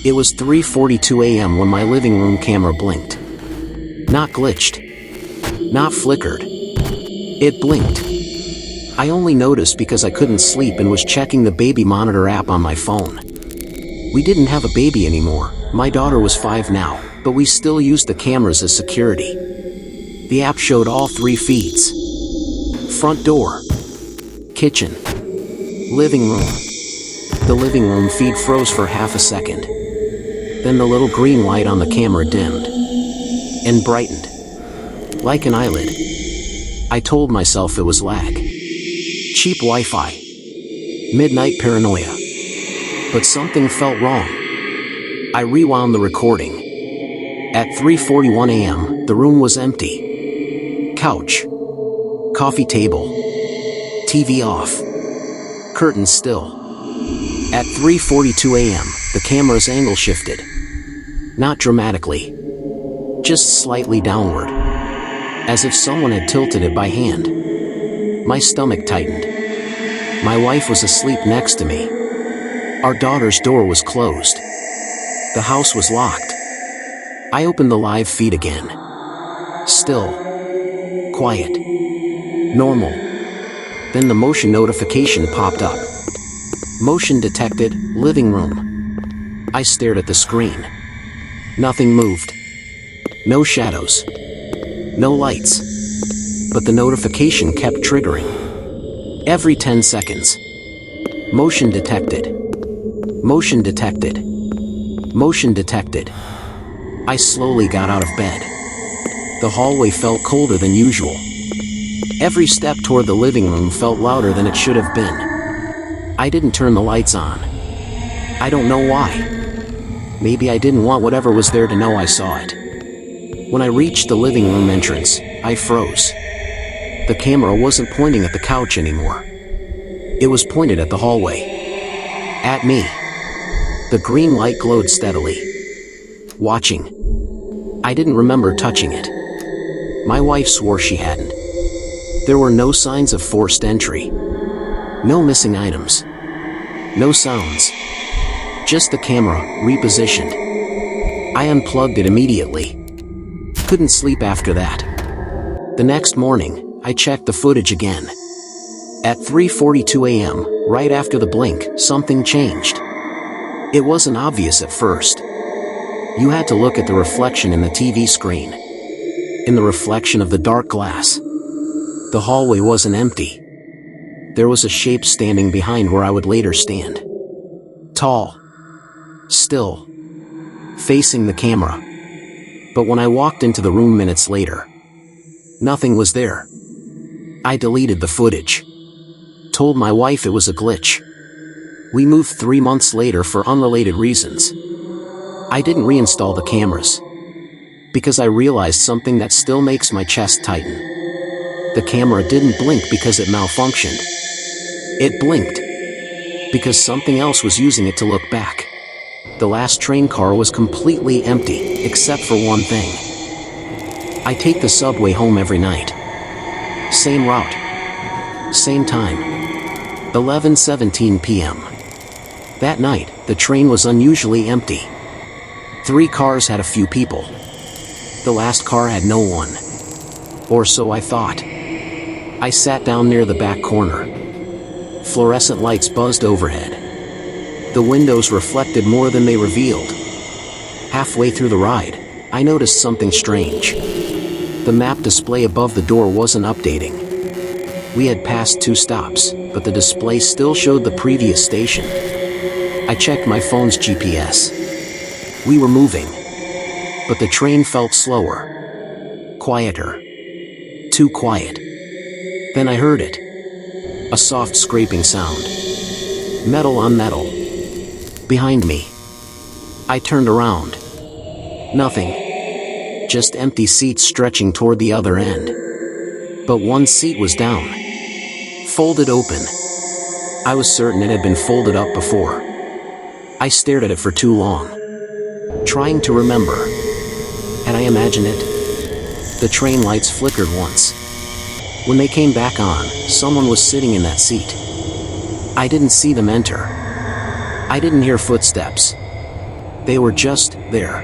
It was 3:42 a.m. when my living room camera blinked. Not glitched. Not flickered. It blinked. I only noticed because I couldn't sleep and was checking the baby monitor app on my phone. We didn't have a baby anymore. My daughter was 5 now, but we still used the cameras as security. The app showed all 3 feeds. Front door. Kitchen. Living room. The living room feed froze for half a second. Then the little green light on the camera dimmed and brightened like an eyelid. I told myself it was lag. Cheap Wi-Fi. Midnight paranoia. But something felt wrong. I rewound the recording. At 3:41 a.m., the room was empty. Couch. Coffee table. TV off. Curtains still. At 3:42 a.m., the camera's angle shifted. Not dramatically. Just slightly downward. As if someone had tilted it by hand. My stomach tightened. My wife was asleep next to me. Our daughter's door was closed. The house was locked. I opened the live feed again. Still. Quiet. Normal. Then the motion notification popped up. Motion detected, living room. I stared at the screen. Nothing moved. No shadows. No lights. But the notification kept triggering. Every 10 seconds. Motion detected. Motion detected. Motion detected. I slowly got out of bed. The hallway felt colder than usual. Every step toward the living room felt louder than it should have been. I didn't turn the lights on. I don't know why. Maybe I didn't want whatever was there to know I saw it. When I reached the living room entrance, I froze. The camera wasn't pointing at the couch anymore. It was pointed at the hallway. At me. The green light glowed steadily. Watching. I didn't remember touching it. My wife swore she hadn't. There were no signs of forced entry. No missing items. No sounds. Just the camera, repositioned. I unplugged it immediately. Couldn't sleep after that. The next morning, I checked the footage again. At 3:42 a.m., right after the blink, something changed. It wasn't obvious at first. You had to look at the reflection in the TV screen. In the reflection of the dark glass. The hallway wasn't empty. There was a shape standing behind where I would later stand. Tall. Still. Facing the camera. But when I walked into the room minutes later, nothing was there. I deleted the footage. Told my wife it was a glitch. We moved 3 months later for unrelated reasons. I didn't reinstall the cameras. Because I realized something that still makes my chest tighten. The camera didn't blink because it malfunctioned. It blinked because something else was using it to look back. The last train car was completely empty, except for one thing. I take the subway home every night. Same route. Same time. 11:17 p.m. That night, the train was unusually empty. 3 cars had a few people. The last car had no one. Or so I thought. I sat down near the back corner. Fluorescent lights buzzed overhead. The windows reflected more than they revealed. Halfway through the ride, I noticed something strange. The map display above the door wasn't updating. We had passed 2 stops, but the display still showed the previous station. I checked my phone's GPS. We were moving. But the train felt slower. Quieter. Too quiet. Then I heard it. A soft scraping sound. Metal on metal. Behind me. I turned around. Nothing. Just empty seats stretching toward the other end. But one seat was down. Folded open. I was certain it had been folded up before. I stared at it for too long. Trying to remember. Had I imagined it? The train lights flickered once. When they came back on, someone was sitting in that seat. I didn't see them enter. I didn't hear footsteps. They were just there.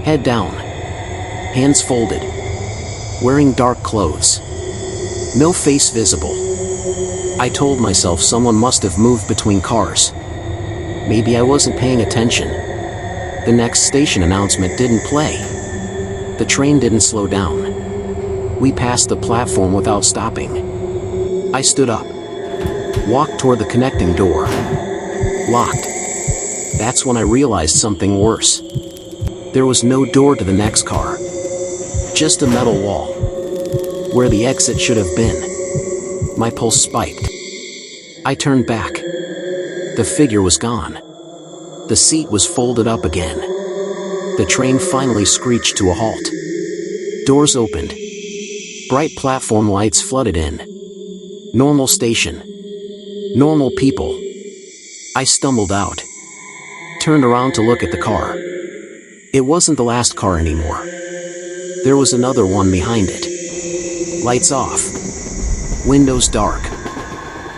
Head down. Hands folded. Wearing dark clothes. No face visible. I told myself someone must have moved between cars. Maybe I wasn't paying attention. The next station announcement didn't play. The train didn't slow down. We passed the platform without stopping. I stood up. Walked toward the connecting door. Locked. That's when I realized something worse. There was no door to the next car. Just a metal wall. Where the exit should have been. My pulse spiked. I turned back. The figure was gone. The seat was folded up again. The train finally screeched to a halt. Doors opened. Bright platform lights flooded in. Normal station. Normal people. I stumbled out. Turned around to look at the car. It wasn't the last car anymore. There was another one behind it. Lights off. Windows dark.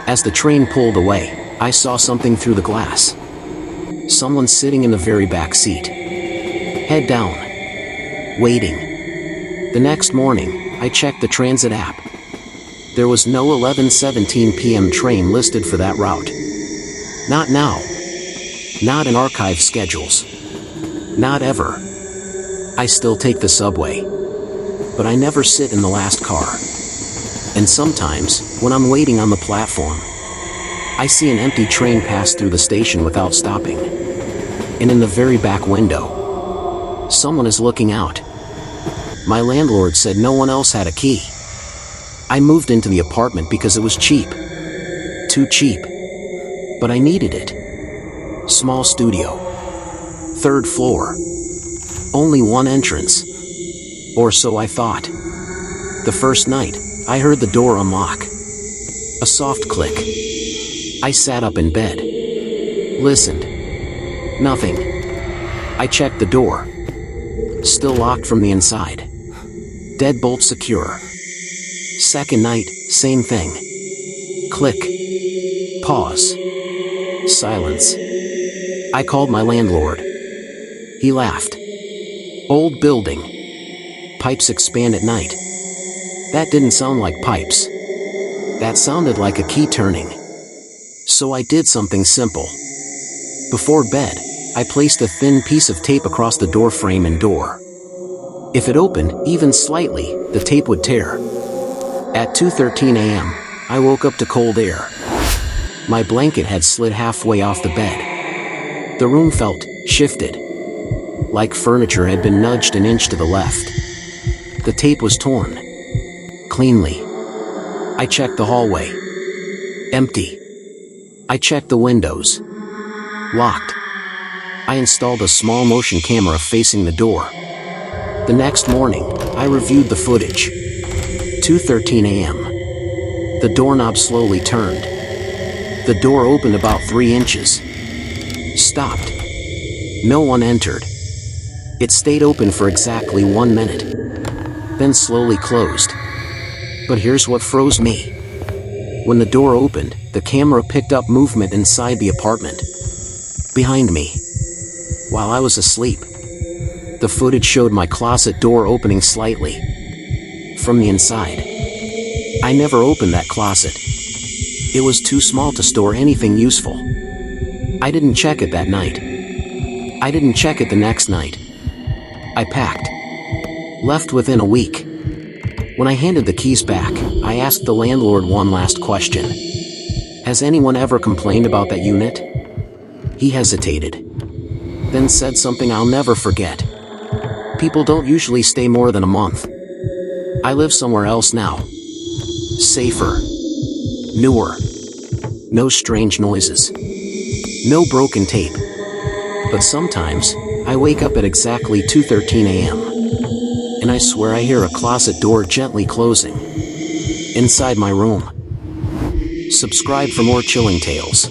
As the train pulled away, I saw something through the glass. Someone sitting in the very back seat. Head down. Waiting. The next morning, I checked the transit app. There was no 11:17 p.m. train listed for that route. Not now. Not in archive schedules. Not ever. I still take the subway. But I never sit in the last car. And sometimes, when I'm waiting on the platform, I see an empty train pass through the station without stopping. And in the very back window, someone is looking out. My landlord said no one else had a key. I moved into the apartment because it was cheap. Too cheap. But I needed it. Small studio. 3rd floor. Only one entrance. Or so I thought. The first night, I heard the door unlock. A soft click. I sat up in bed. Listened. Nothing. I checked the door. Still locked from the inside. Deadbolt secure. Second night, same thing. Click. Pause. Silence. I called my landlord. He laughed. Old building. Pipes expand at night. That didn't sound like pipes. That sounded like a key turning. So I did something simple. Before bed, I placed a thin piece of tape across the door frame and door. If it opened, even slightly, the tape would tear. At 2:13 a.m., I woke up to cold air. My blanket had slid halfway off the bed. The room felt shifted. Like furniture had been nudged an inch to the left. The tape was torn. Cleanly. I checked the hallway. Empty. I checked the windows. Locked. I installed a small motion camera facing the door. The next morning, I reviewed the footage. 2:13 a.m. The doorknob slowly turned. The door opened about 3 inches. Stopped. No one entered. It stayed open for exactly 1 minute. Then slowly closed. But here's what froze me. When the door opened, the camera picked up movement inside the apartment. Behind me. While I was asleep. The footage showed my closet door opening slightly. From the inside. I never opened that closet. It was too small to store anything useful. I didn't check it that night. I didn't check it the next night. I packed. Left within a week. When I handed the keys back, I asked the landlord one last question. Has anyone ever complained about that unit? He hesitated. Then said something I'll never forget. People don't usually stay more than a month. I live somewhere else now. Safer. Newer. No strange noises. No broken tape. But sometimes, I wake up at exactly 2:13 a.m. And I swear I hear a closet door gently closing. Inside my room. Subscribe for more chilling tales.